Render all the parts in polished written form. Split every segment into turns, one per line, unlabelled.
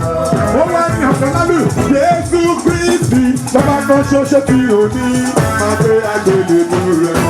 ó wá ní àfọlálù Jésù Kristi lọ́ba kan ṣoṣo tí ò ní máa gbé àgbélébú rẹ̀.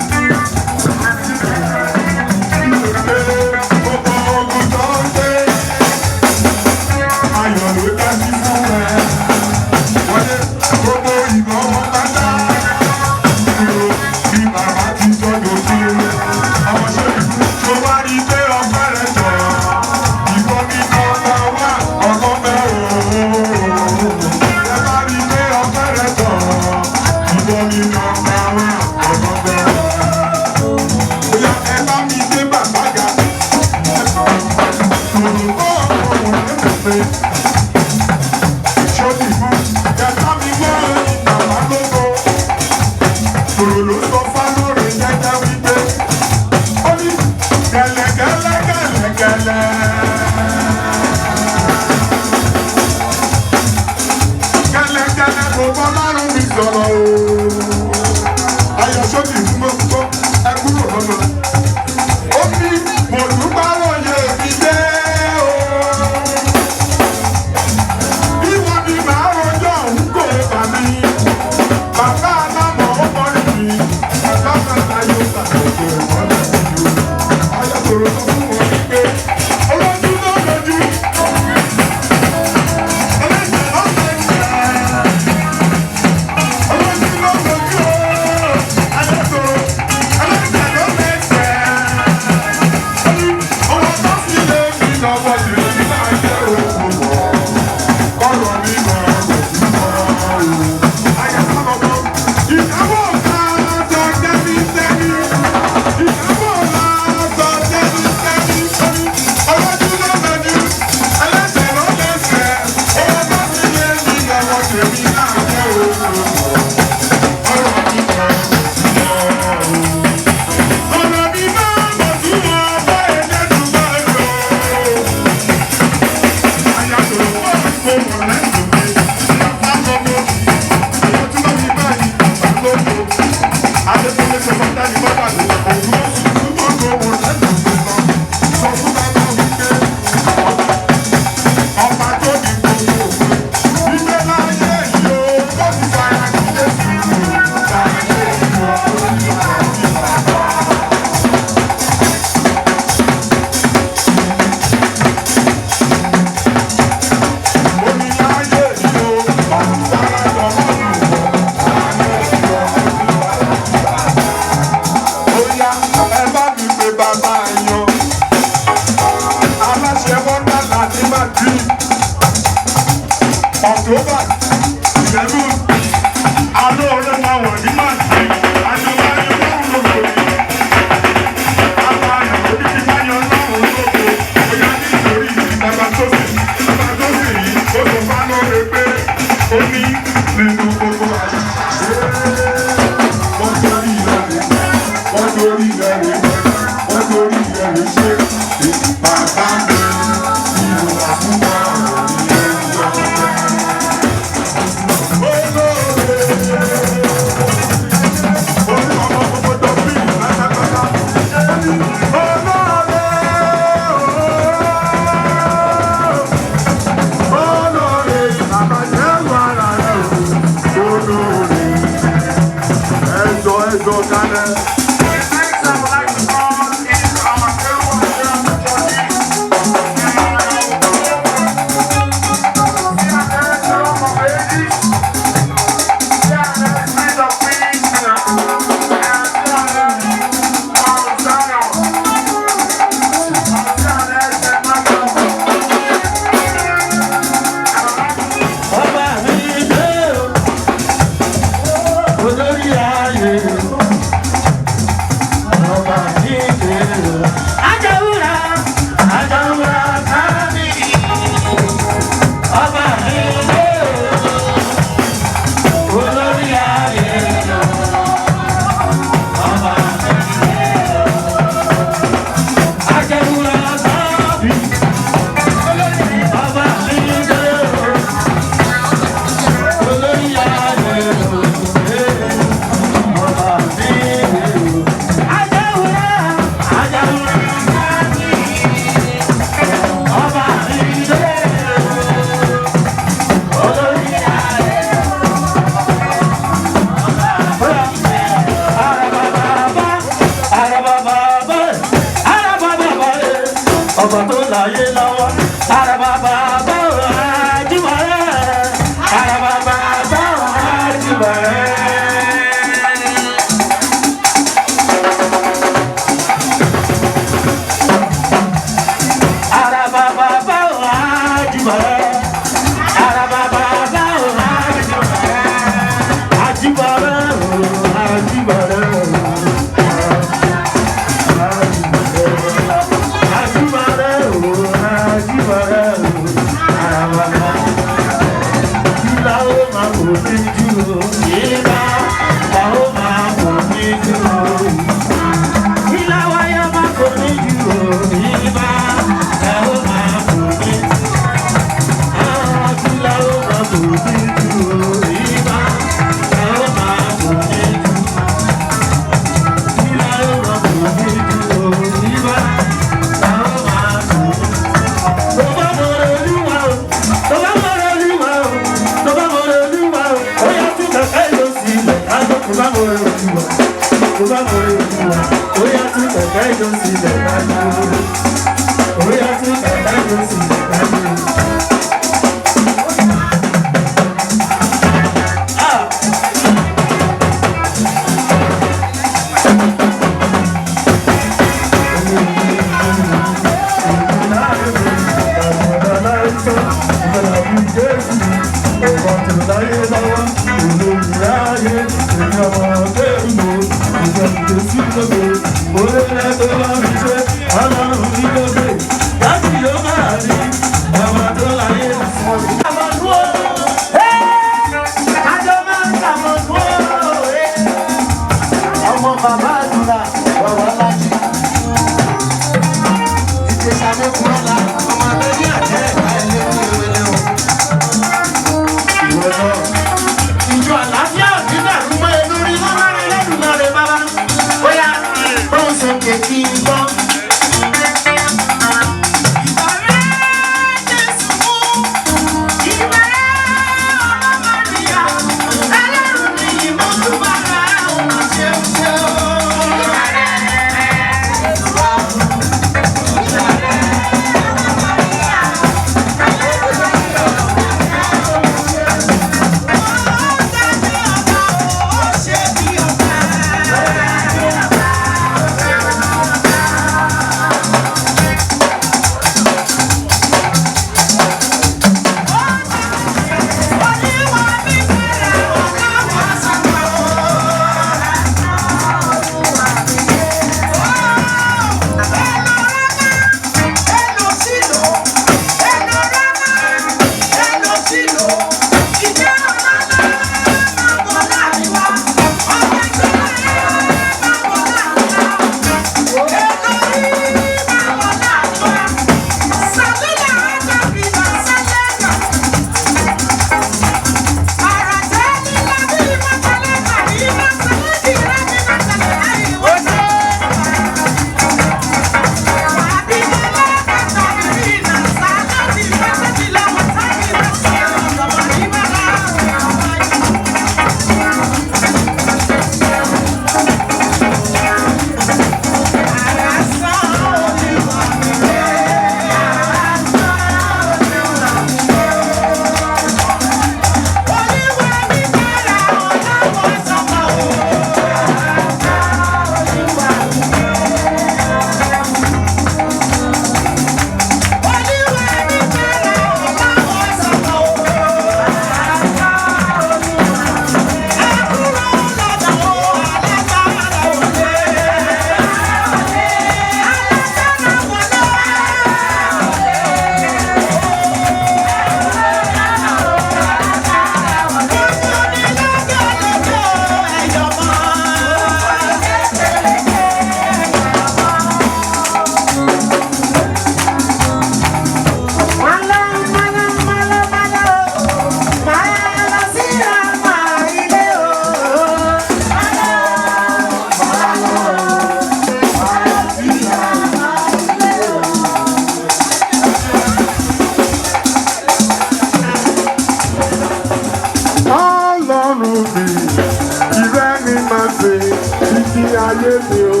títí ayé mi o.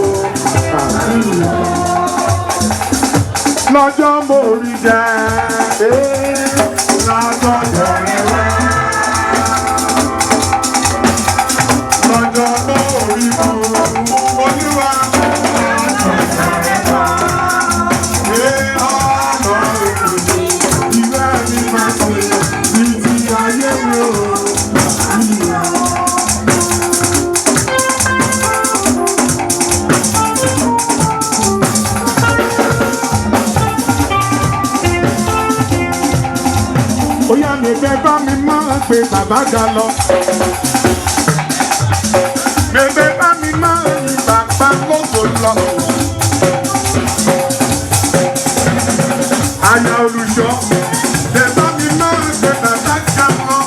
Lọ́jọ́ mo rí jẹ́ lọ́jọ́ jẹ́ wá. Lọ́jọ́ mo rí mu Olúwa. Oya mi fẹ́ bá mi máa pe bàbá ga lọ. Mi fẹ́ bá mi máa yin bàbá lóko lọ. Aya olùṣọ́, fẹ́ bá mi máa pe bàbá ga lọ.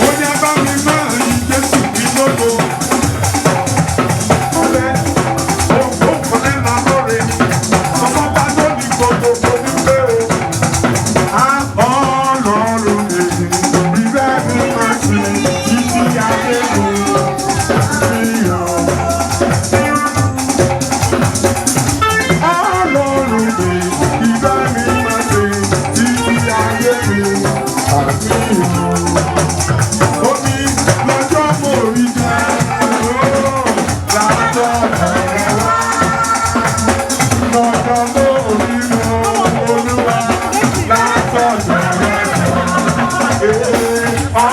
Oya bá mi máa yin Jésù bí lóko. Ọlẹ́, ògbó kọ́lẹ́ náà lóore ni. Ọmọ bá lónìí gbogbo ní pé o. Ọlọ́run èyí, ìfẹ́ mi máa ṣe títí ayé mi. Ọlọ́run èyí, ìfẹ́ mi máa ṣe títí ayé mi. Ó ní lọ́jọ́ mo rí jẹ́ látọ̀ rẹ̀ wá. Lọ́jọ́ mo rí mu Olúwa látọ̀ rẹ̀ wá.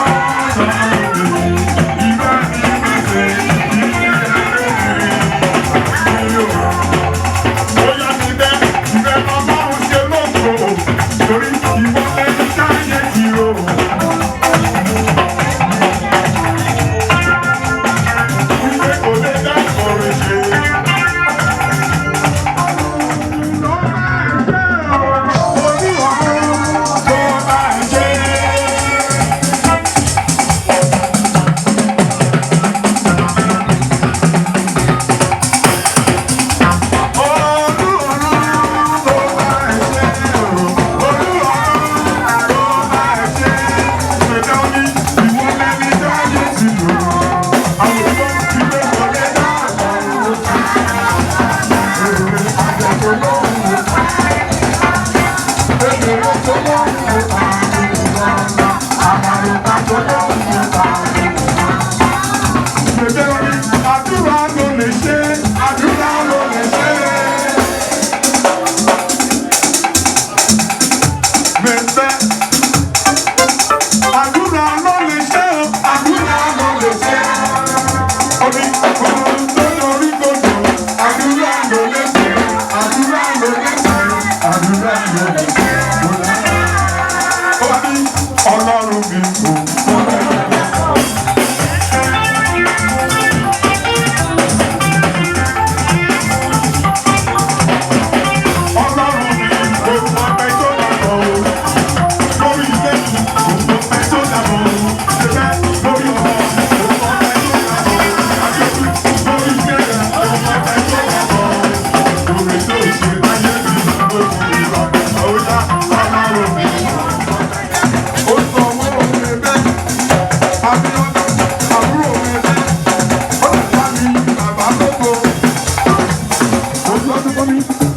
Ọlọ́run mi kò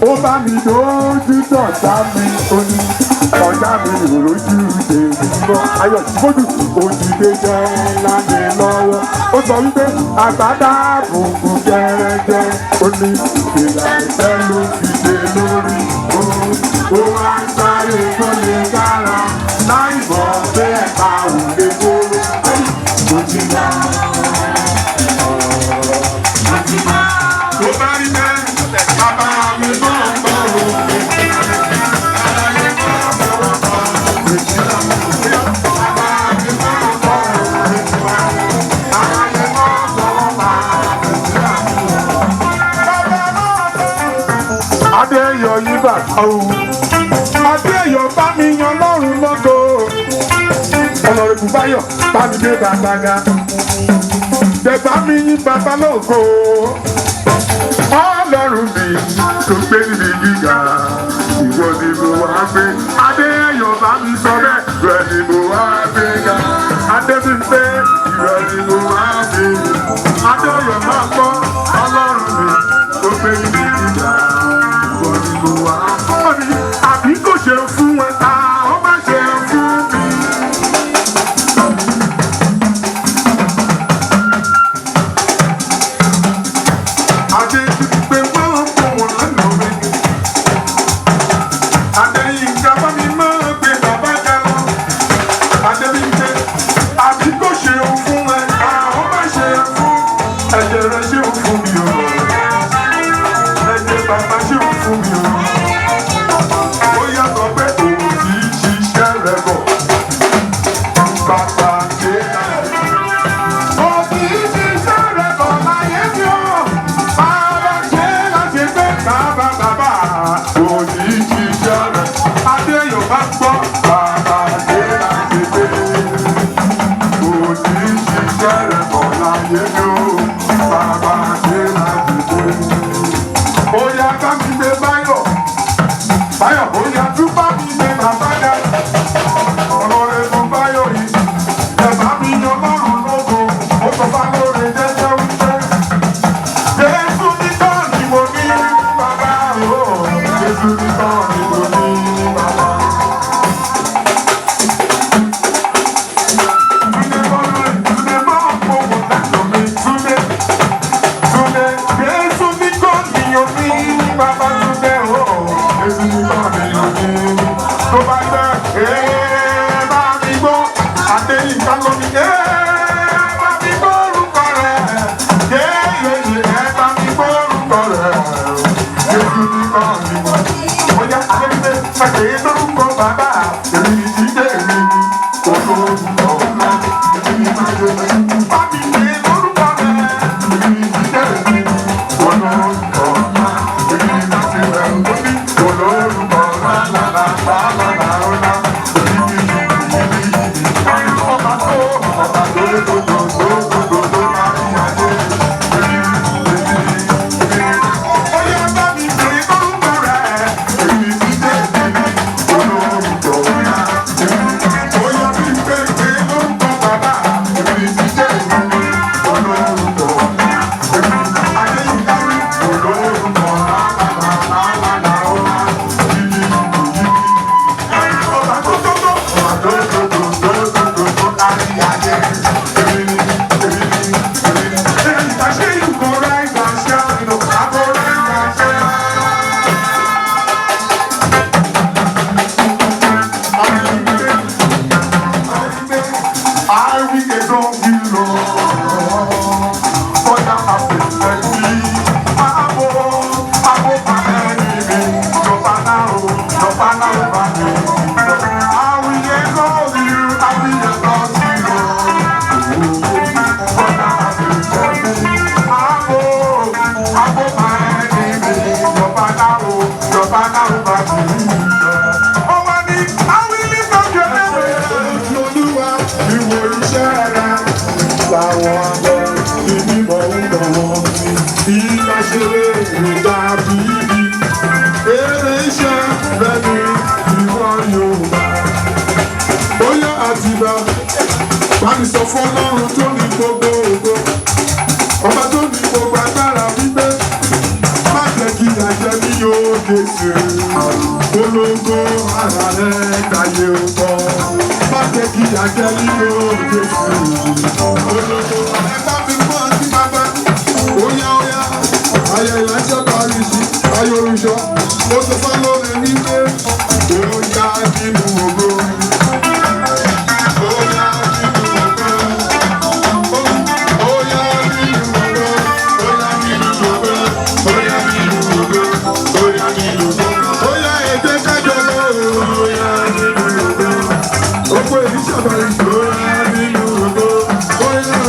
ó bá mi lójú tọ̀tá mi oní ọ̀tá mi òrójú èmi mọ́ ayọ̀ tí fojú òjìdé jẹ́ láyé lọ́wọ́ ó sọ wípé àgbàdá àbùkù jẹrẹjẹ ó ní ìlà ìfẹ́ ló fi dé lórí ó wá ń sáré tó lè dára láì bọ̀ bẹ́ẹ̀ bá òde kóró ó ti yá ó ti yá ó bá rí bẹ́ẹ̀ bàbá mi bọ̀ ń bọ̀ Adéyọ̀ yìí bà ọ̀hún. Adéyọ̀ bá mi yan lọ́rùn lọ́gọ́. Ọlọ́run Báyọ̀ bá mi dé gbàgbàgà. Dẹ̀gbá mi yín bàbá lóko. Ọlọ́run mi tó gbé níbi gíga. Ìwọ ni mo wá gbé. Adéyọ̀ bá mi sọ bẹ́ẹ̀. Bẹ́ẹ̀ ni mo wá gbé ga. Adébí pé ìrẹ̀ ni mo máa fi adéyọ̀ máa gbọ́ ọlọ́run mi tó gbé ibi ìjà ìwọ ni mo wá. Ó ní àbí kò ṣe fún ẹ ta ó má ṣe fún mi. Adé ti pé wọ́n fún wọn lọ́nà mi. Adéyìn kábọ́ mi máa gbé bàbá ká lọ. Adébíyìn pé àbí kò ṣe fún ẹ ta ó má ṣe fún ẹ̀jẹ̀ rẹ̀ ṣe fún mi o. Ẹ̀jẹ̀ bàbá ṣe fún mi o. Ó yàtọ̀ pé òun kì í ṣiṣẹ́ rẹ̀ bọ̀. Bàbá ṣe láyé. Ó kì í ṣiṣẹ́ rẹ̀ bọ̀ láyé mi o. Bàbá ṣe láti gbé bàbá. Ó kì í ṣiṣẹ́ rẹ̀. Adéyọ̀ bá gbọ́. Bàbá ṣe láti gbé. Ó kì í ṣiṣẹ́ rẹ̀ bọ̀ láyé mi o. Bàbá ṣe láti gbé. Ó yá ká mi gbé Báyọ̀. Báyọ̀ ó yá tún bá mi gbé bàbá dá. Ọlọ́run fún Báyọ̀ yìí. Ẹ̀bá mi yan lọ́rùn lógo. Ó sọ bá lóore jẹ́jẹ́ wípé. Jésù nìkan ni mo ní bàbá o. Jésù nìkan ni mo ní bàbá. Túndé bọ́lá Túndé bọ́ gbogbo lẹ́nu mi. Túndé Jésù nìkan ni mo ní bàbá Túndé o. Jésù nìkan ni mo ní. Tó bá jẹ́ bá mi gbọ́ Adéyìn ká lómi bá mi gbọ́ orúkọ rẹ̀. Yéyéyé bá mi gbọ́ orúkọ rẹ̀. Jésù nìkan ni mo ní. Ó yá Adébíyẹ pàṣẹ lórúkọ bàbá. Èmi ni jíjẹ́ èmi ni olórúkọ ńlá. Èmi ni máa yẹ bá mi gbé lórúkọ rẹ̀. Èmi ni jíjẹ́ èmi ni olórúkọ ńlá. Èmi ni máa ṣe rẹ̀ ń gbóni olórúkọ ńlá lálálálálá ọ̀la. Èmi ni ọba tó máa ń yàgé. Ó yá bá mi gbé lórúkọ rẹ̀. Èmi ni jíjẹ́ èmi ni olórúkọ ńlá. Ó yá bí gbé lórúkọ bàbá. Èmi ni jíjẹ́ èmi ni olórúkọ ńlá. Adéyìn kárí olórúkọ lálálálálá ọ̀la. Ọba tó kárí ayé. Èmi ni. I say you go rise and shine, you know, I go rise and shine. I will exalt you, Lord, for thou hast protected me. Above my enemy, your banner over me. I will exalt you, Lord, for thou hast protected me. Above my enemy, your banner over me. Oh, money, I will lift up your name. Olúwa, ìwọ iṣẹ́ rẹ̀ làwọn àgbọ̀ ìbímọ ń lọ́wọ́ mi. Ìgbà ṣe lè dàbí ibi. Èrè iṣẹ́ rẹ̀ ni ìwọ yóò bá. Bóyá àtìgbà, bá mi sọ fún Ọlọ́run tó ní gbogbo ògo. Ọba tó ní gbogbo agbára wípé má jẹ́ kí àjẹ́ mi yóò Jésù. Ológo ara rẹ̀ káyé ó gbọ́. Má jẹ́ kí àjẹ́ mi yóò Jésù. Ológo ẹ bá mi mọ́ sí bàbá. Óyá ayé ìlàjọ́ parí sí ayé olùṣọ́. Ó sọ fún lórí wípé ó yá nínú ògo. Ó yá nínú ògo. Ó yá nínú ògo. Ó yá nínú ògo. Ó yá nínú ògo. Ó yá nínú ògo. Ó yá ètè kájọ lọ. Ó yá nínú ògo. Ó pé ìṣàbàrí. Ó yá nínú ògo. Ó yá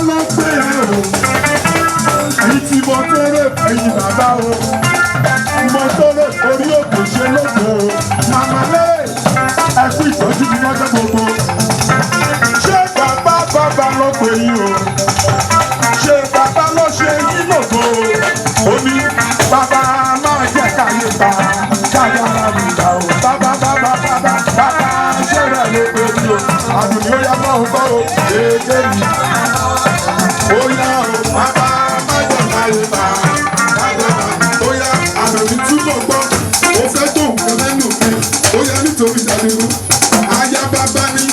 lọ gbé ẹ o. Èyí tí mo tẹ́lẹ̀ ẹ̀yìn bàbá o. Mo tẹ́lẹ̀ orí òkè ṣe lóko o. Màmá lé ẹ̀kú ìtọ́jú mi lọ́jọ́ gbogbo. Ṣé bàbá ló pè yín o? Ṣé bàbá ló ṣe yín lóko o? Ó ní bàbá máa jẹ́ káyé gbà káyé ara mi gbà o. Bàbá ṣé rẹ̀ ló pè mí o? Àdùnní ó yá máa ń bọ́ o. Èdè mi. Ó yá o, bàbá máa jẹ́ káyé gbà káyé ara mi. Ó yá àdùnní túbọ̀ gbọ́. Ó fẹ́ tó nǹkan lẹ́nu mi. Ó yá nítorí ìdánimú. Aya bàbá ni.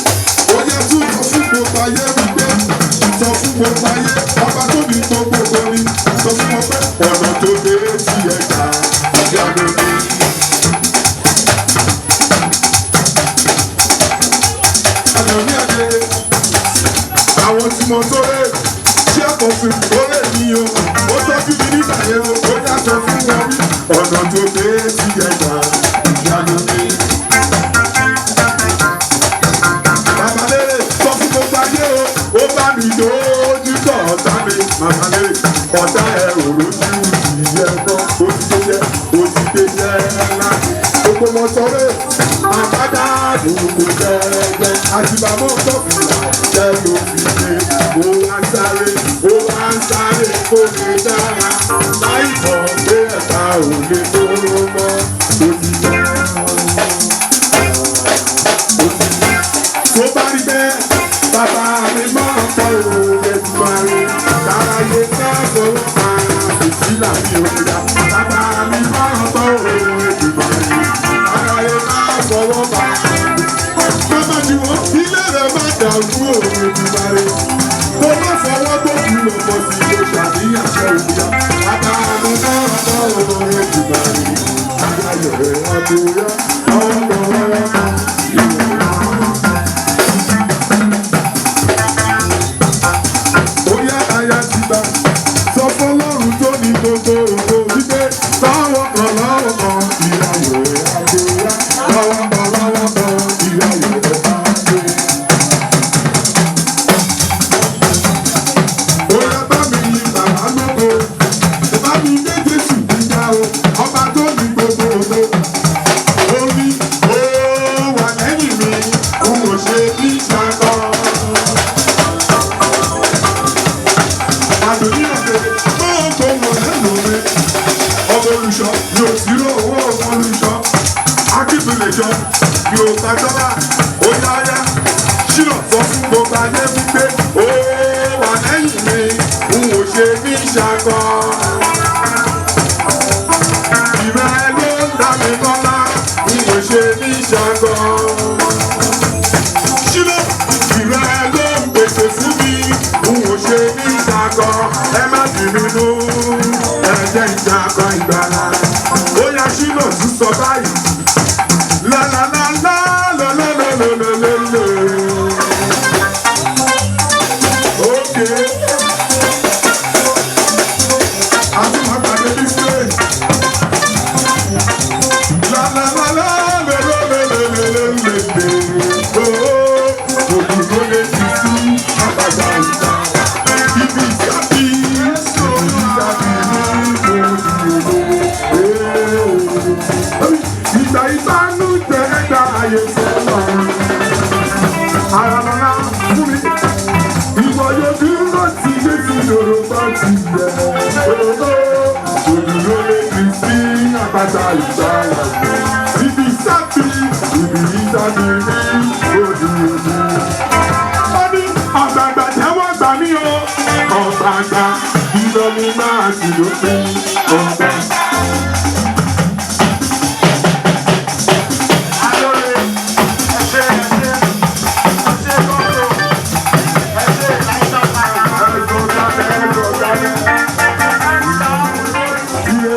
Ó yá túbọ̀ fún gbogbo ayé wípé. Sọ fún gbogbo ayé. Ọba tó ní gbogbo orin. Sọ fún wọn pé ọ̀nà tó dé sí ẹ̀ka ìyá lóde. Àdùnní àdé. Àwọn tí mo tó lé. Ṣé àkọsùn tó lè ní o? Ó tọ́jú mi nígbà yẹn o. Ó yá sọ fún wọn wí. Ọ̀nà tó dé sí ẹ̀ka ìyá lóde. Bàbá lérè sọ fún gbogbo ayé o. Ó bá mi lójú tọ̀ ọ̀tá mi. Bàbá lérè ọ̀tá ẹ̀ òrójú ìyẹn náà. Ó ti dé jẹ́ ńlá. Gbogbo mọ̀ sọ́rẹ́ àbádá àdúgbò jẹ́ẹ́jẹ́. Àti bàbá ọ̀tọ̀ fìlà jẹ́ ló fi dé. Ó wá ń sáré kó lè dára. Láì mọ̀ pé ẹ̀ka ò lè tó mọ́. Ó ti yẹ tó bá rí bẹ́ẹ̀ bàbá mi máa ń kọ́ òwe ìmọ̀ràn káráyé káàbọ̀ àfìsílà mi ò yá. Bàbá mi máa ń kọ́ òwe ìmọ̀ràn káráyé káàbọ̀ bá. Bàbá tí wọ́n ilé rẹ̀ má dàrú òwe ìmọ̀ràn. Mo má fọwọ́ gbòkú lọ bọ̀ sí ilé ṣàníyàn ṣe òbíà. Bàbá mi máa ń kọ́ òwe ìmọ̀ràn káráyé rẹ̀ wá tó yá. Sọ fún Ọlọ́run tó ní gbogbo ògo wípé lọ́wọ́ kan ìyàwó rẹ̀ á gbé wá. Lọ́wọ́ kan ìyàwó rẹ̀ á gbé. Ó yá bá mi ní bàbá lóko. Bá mi dé Jésù nígbà o. Ọba tó ní gbogbo ògo. Ó ní ó wà lẹ́yìn mi. N ò ṣe bí ìṣàkọ́. Àdùnní ọ̀dẹ máa ń kọ́ wọn lẹ́nu mi. Ọmọ olùṣọ́ yóò sí lọ́wọ́ ọmọ olùṣọ́. Akíndùnlẹ̀jọ́ yóò gbàjọba. Ó yáyá ṣínà sọ fún gbogbo ayé wípé ó wà lẹ́yìn mi. N ò ṣe ní ìṣàkọ́. Ìrẹ́ ló ń dá mi lọ́lá. N ò ṣe ní ìṣàkọ́. Ṣínà ìrẹ́ ló ń pèsè fún mi. N ò ṣe ní ìṣàkọ́. Ẹ má bínú ẹ jẹ́ ìṣàkọ́ ìgbàlà. Ó yá Ṣínà tún sọ báyìí. Lálálálálálálálálálálá. Ókè. Àtúmọ̀ pàdé bí Spain. Lálálálálálálálálálá. Òkùnkùn lè ti sí àbàjá ìta. Ibi ìsàbí. Ìgbà ìbánú jẹ́ ẹ̀dá ayé sọ́nà. Àràlọ́lá fún mi. Ìwọ yóò dúró tí Jésù lòrò bá ti yẹ. Òdùdó lè fi sí àbàjá ìgbàlà. Ibi ìsàbí ní òdùdó. Ó ní ọ̀gbàgbà tẹ́wọ́ gbà mí o. Ọ̀gbàgbà ìlọ mi máa sì lópin. Ọ̀gbàgbà.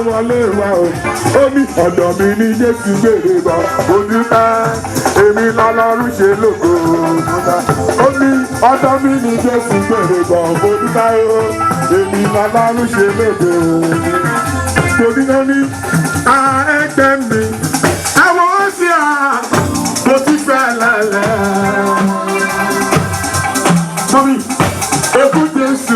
Wọlé wa o, ó ní ọ̀dọ̀ mi ní Jésù gbèrè bọ̀, mo dúpẹ́, èmi lọ́lọ́run ṣe lógo. Ó ní ọ̀dọ̀ mi ní Jésù gbèrè bọ̀, mo dúpẹ́ o, èmi lọ́lọ́run ṣe lógo. Torí ó ní ẹgbẹ́ mi, àwọn ó sì mo ti fẹ́ lẹ́lẹ́. Mọ́mí, ekú Jésù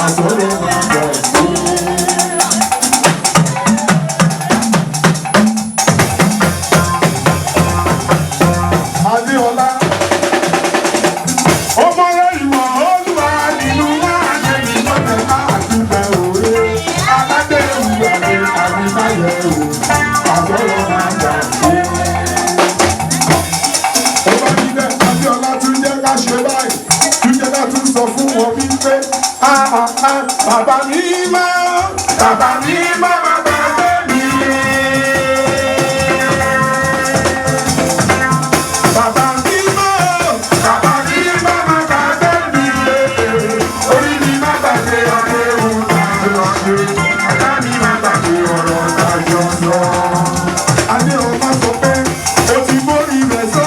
àsọ̀rọ̀ máa gbà sí. Adéọlá. Ọmọ rẹ̀ ìwọ̀ Olúwa nínú máa jẹ́ ìmọ̀lẹ̀ máa dúpẹ́ òwe. Aládé ìwọ̀ rẹ̀ àrímáyẹ̀ o, àsọ̀rọ̀ máa gbà sí. Ó bá nílẹ̀ Adéọlá tún jẹ́ ká ṣe báyìí, tún jẹ́ ká tún sọ fún wọn wípé bàbá mi máa bàbá mi máa bàbá mi. Bàbá mi máa bàbá mi máa bàbá mi. Orí mi má gbàgbé àdéhùn tàjọ ṣe, àdá mi má gbàgbé ọ̀rọ̀ tàjọ sọ. Adéọlá sọ pé ó ti borí rẹ̀ sọ.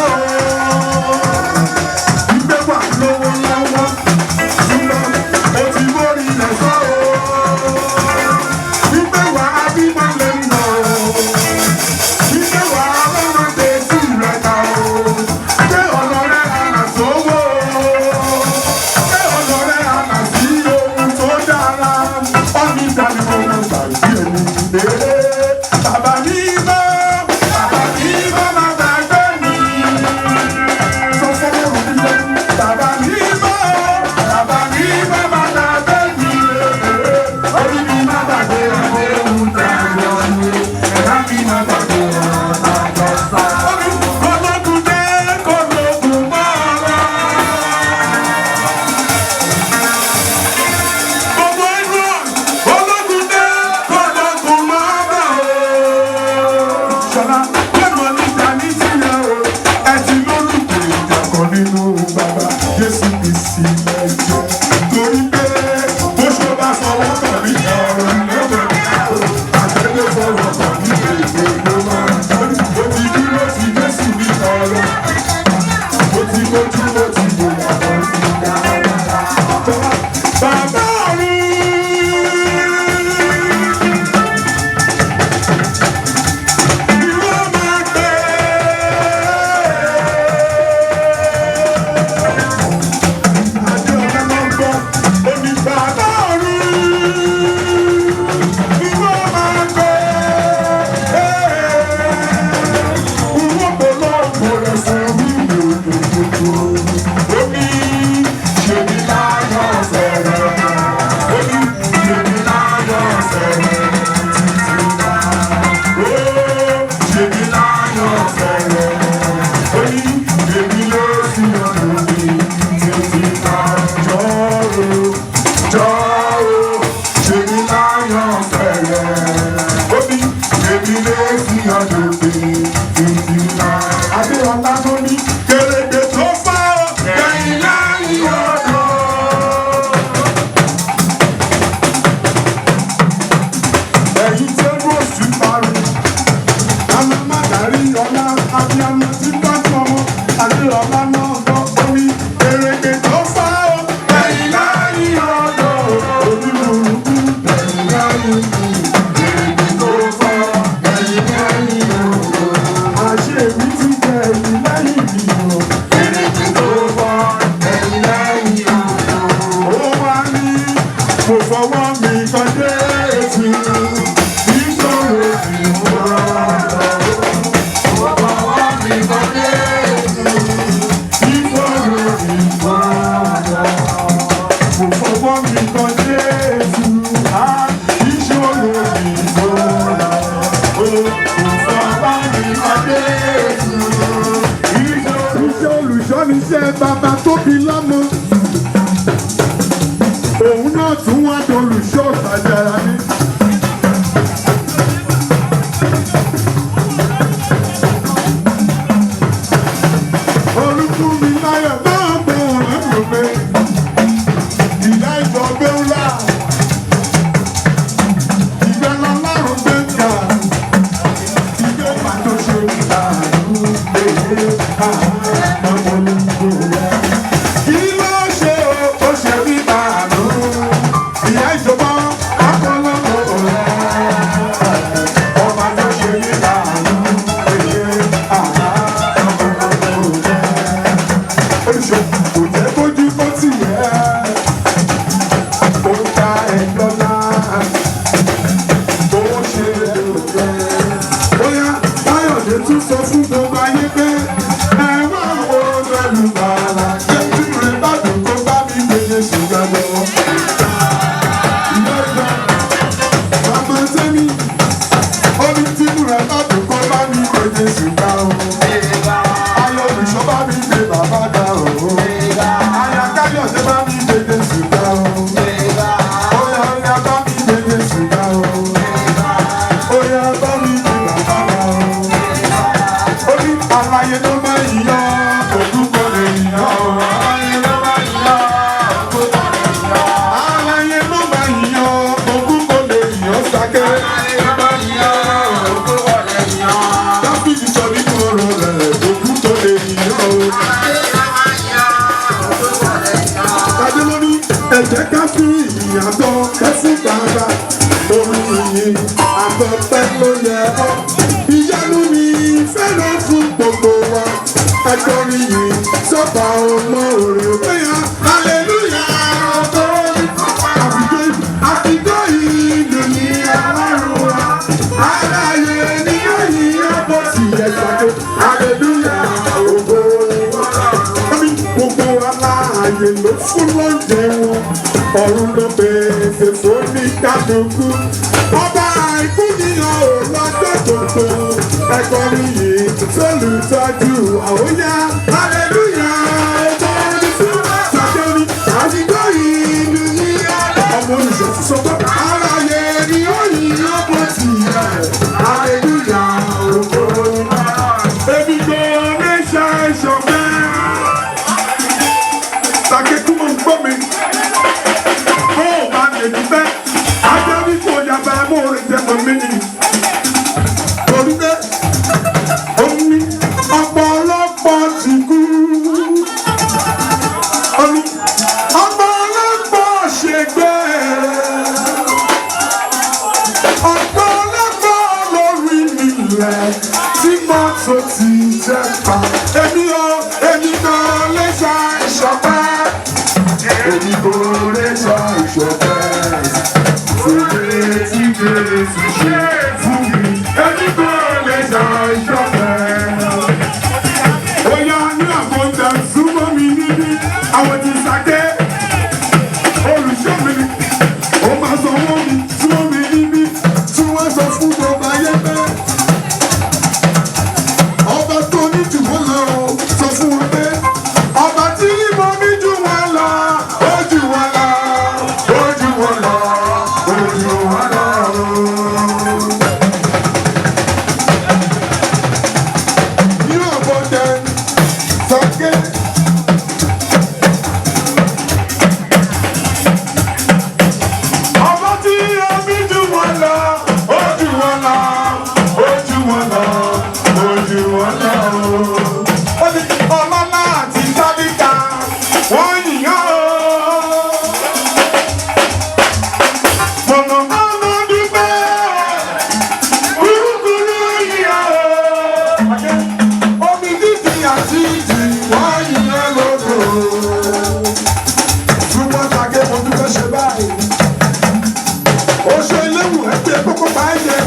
Ìgbé wà lówó lọ́wọ́, ṣùgbọ́n ó ti borí rẹ̀ sọ. Ìgbé wà á bí má lè nà. Ìgbé wà á lọ́wọ́ dé sí rẹ̀ ká o. Ṣé ọ̀nà rẹ̀ àná sówó? Ṣé ọ̀nà rẹ̀ àná sí ohun tó dára? Ọ̀nì ìdánimọ̀ ló gbà sí èmi. Bàbá mi bá bàbá mi bá má gbàgbé mi. Sọ fún mi pé bàbá mi bá bàbá mi bá má gbàgbé mi. Orí mi má gbàgbé àdéhùn tàjọ ṣe, ẹ̀dá mi má gbàgbé ọ̀rọ̀ tàjọ sọ. Ológun dé kólógun mọ́ ọ̀rọ̀. Gbogbo inú ológun dé kólógun mọ́ ọ̀rọ̀. Ṣọlá lẹ́nu níta ní sílẹ̀ o, ẹ ti lólùkọ́ ìjàkọ̀ nínú bàbá Jésù Kristi ẹ̀jẹ̀. Torí pé bó ṣe bá fọwọ́ kàn mí ọ̀rọ̀ lẹ́wọ̀n àtẹ̀lé fọwọ́ kàn mí èdè ló máa ń sọ́ni. Ó ti dúró sí Jésù ní ọ̀rọ̀. Ó ti mójú ó ti bò yàtọ̀ sí dáadáa. Bàbá mi. Ìwọ máa gbé. Adéọlá máa ń gbọ́. Ó ní bàbá mi. Ìwọ máa gbé. Ìwọ kò lọ́ọ̀kọ̀ rẹ̀ fún mi lòdòdò. Ó ní ṣe ní láyọ̀ fẹ̀rẹ̀. Ó ní ṣe ní láyọ̀ fẹ̀rẹ̀ títí náà. Ó ṣe ní láyọ̀ fẹ̀rẹ̀. Ó ní èmi ló sì ọ̀dọ̀ mi títí náà. Jọ̀ọ́ ṣe ní láyọ̀ fẹ̀rẹ̀. Ó ní èmi ló sì ọ̀dọ̀ mi títí náà. Adéọlá tó ní kéréje tó fà ó kẹ́yìn láyìn ọ̀dọ̀. Ẹ̀yin tí ó rò sí parí, àmọ́ má dárí ọlá, abiyamọ tí tọ́jú ọmọ. Adéọlá náà gbọ́ orí kéréje tó fà ó kẹ́yìn láyìn ọ̀dọ̀. Onírúurú kẹ́yìn láyìn kéréje tó fà ó kẹ́yìn láyìn ọ̀dọ̀. Àṣé èmi ti jẹ èyí lẹ́yìn mi o. Kéréje tó fà ó kẹ́yìn láyìn ọ̀dọ̀. Ó wá ní mo fọwọ́ mi kan dé etí. Ìṣòro mi wọ́ ọ̀dọ̀. Mo fọwọ́ mi kan dé etí. Ìṣòro mi wọ́ ọ̀dọ̀. Mo fọwọ́ mi kan dé etí. Ìṣòro mi wọ́ ọ̀dọ̀. Mo fọwọ́ mi kan dé etí. Iṣẹ́ olùṣọ́niṣẹ́ bàbá tó bí lọ́mọ. Òun náà tún wá dolùṣọ́ ìtajà ní. Olùkú mi láyọ̀ náà bọ̀ ọ̀rẹ́ mi pé ìyá ìjọ gbé ńlá. Ìgbẹ́ lọ́lọ́run gbé ń kà. Ìgbẹ́ pàtó ṣe ìtàlú èyí àwọn olùkú rẹ̀. Kí ló ṣe o? Ó ṣe bí bàánú. Ìyá ìyàtọ̀ ẹ̀fún bàbá orí ìyìn àtọ̀pẹ́ ló yẹ ọ́. Ìyanu ni fẹ́ràn fún gbogbo wa. Ẹ̀kọ́rin yìí sọ́ba ọmọ òrè òpéyà. Hallelujah! Àfikọ́ ìlú ní Ọlọ́run wa. Aláyé ní òyìn ọ̀pọ̀ sí ẹ̀sàdé. Hallelujah! Ògo gbogbo aláàyè ló fún lóúnjẹ wọn. Ọ̀run ló pèsè fún ní kálukú. Ọba àìkú níyàn ò lọ́jọ́ gbogbo. Ẹ̀kọ́rin yìí sólùtọ́jú àwòyá. Hallelujah! Sàdéni àfikọ́ ìlú ní ọmọ olùṣètò sọ pé aláyé ni ó yìn ọ̀pọ̀ sí ẹ̀. Hallelujah! Ògo ebi kò ní ṣe ìṣọ̀fẹ́. Sàkékù mọ̀ ń gbọ́ mi. Ó bá lè dúpẹ́. Ajá bí kò yàgbẹ́ mú orin jẹ́pọ̀ mí ni. Torí pé omi ọ̀pọ̀lọpọ̀ ti kú. Omi ọ̀pọ̀lọpọ̀ ṣègbè. Ọ̀pọ̀lọpọ̀ lórí nílẹ̀ tí mọ́tò ti jẹ́ pa. Èmi kan lè ṣàìṣọ̀pẹ́. Èmi kò lè ṣàìṣọ̀pẹ́. Fúnmi tí Jésù ṣe fún mi. Èmi kò lè ṣàìṣọ̀pẹ́. Bóyá ní àkóńtà súnmọ́ mi níbí, àwọn ti sàké. Olùṣọ́ mi ni, ó máa sanwó mi, súnmọ́ mi níbí, tí wọ́n sọ fún gbogbo ayé pé. Ọba tó ní jù wọ́n lọ, sọ fún wọn pé. Ọba tí mo ní jù wọ́n lọ, ó jù wọ́n lọ, ó jù wọ́n lọ, ó jù wọ́n lọ. Ní ọ̀bọ̀dẹ, sọ́kẹ́. Ọba tí omi jù wọ́n lọ, ó jù wọ́n lọ, ó jù wọ́n lọ, ó jù wọ́n lọ. Ó ní ọlọ́lá àti tábìkà, wọ́n yìnyán o. Mọ̀nà ọmọ dúpẹ́, kúrúkúrú yìnyán o. Omi dídì àti ìjì, wọ́n yìnyán lóko. Túbọ̀ tàgé mo dúpẹ́ ṣe báyìí. Oṣù eléwù ẹgbẹ́ kókó bá ń yẹ.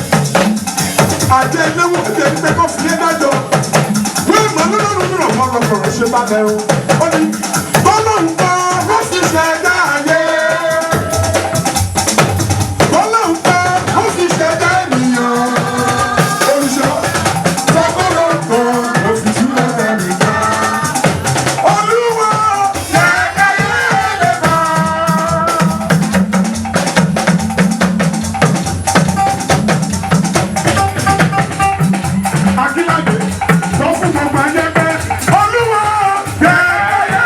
Àjẹ eléwù ẹgbẹ́ pípẹ́ kó fi é dájọ́. Wọ́n mọ̀ lọ́dún ọmọ lọ́kọ̀ọ́ ṣe bá bẹ̀rù. Ó ní bọ́lá ń bá wọ́n fi ṣẹ̀dá ayé. Bọ́lá ń bá wọ́n fi ṣẹ̀dá ènìyàn. Olùṣọ́ tọ́gbọ́dọ̀ kan ló fi sílẹ̀ bẹ̀rù ká. Olúwa ṣẹ̀dá ayé lè bá. Akílágbé sọ fún gbogbo ayé pé Olúwa ṣẹ̀dá ayé.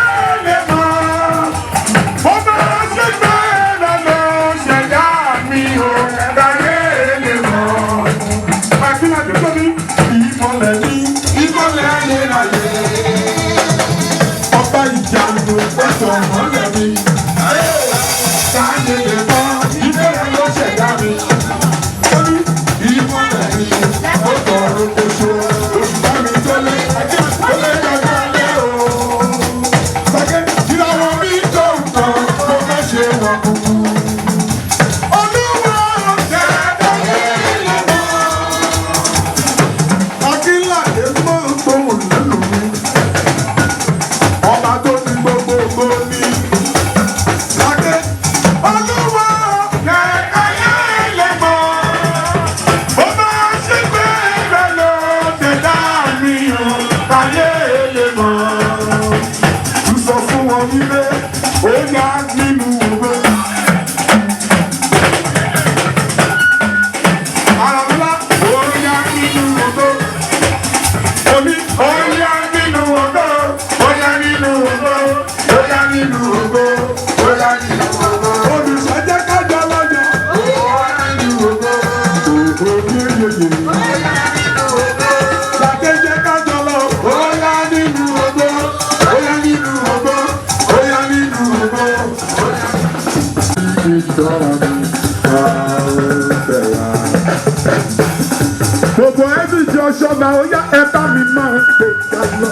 Gbogbo ẹbí jọ ṣọba ó yá ẹ̀ka mi máa ń gbé ìjà lọ.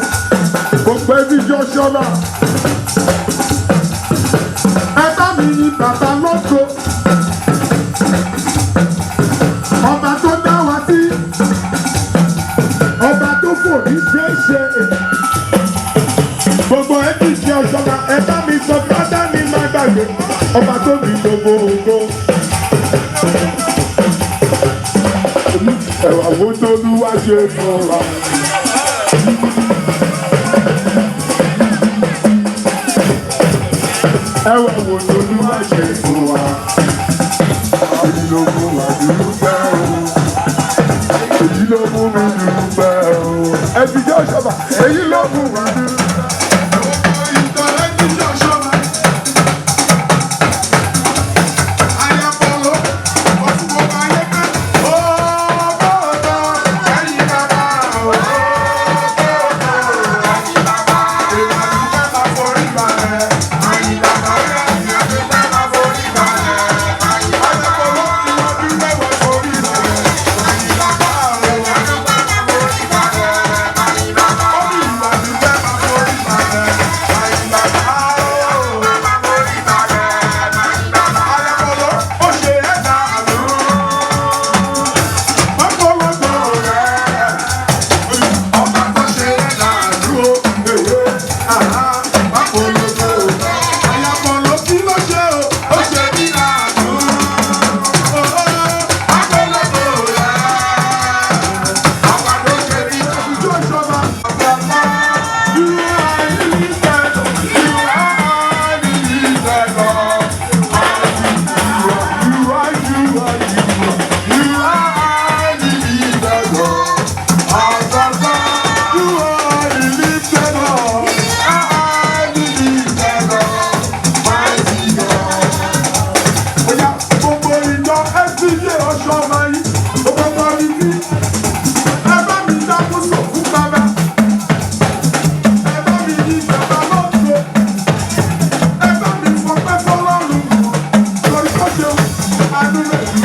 Gbogbo ẹbí jọ ṣọba. Ẹ̀ka mi ni bàbá lọ́tọ̀. Ọba tó dá wa sí. Ọba tó fò ní ṣeéṣe. Gbogbo ẹbí jọ ṣọba ẹ̀ka mi sọ fádá mi máa gbàgbé. Ọba tó ní gbogbo ògo. Ẹ̀wà wo tó lúwa ṣe fún wa. Ẹ̀wà wo tó lúwa ṣe fún wa. Èyí ló mú wa dúpẹ́ o. Èyí ló mú mi dúpẹ́ o. Ẹbí jẹ́ ọ̀ṣọ́bà. Èyí ló mú wa dúpẹ́.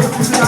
I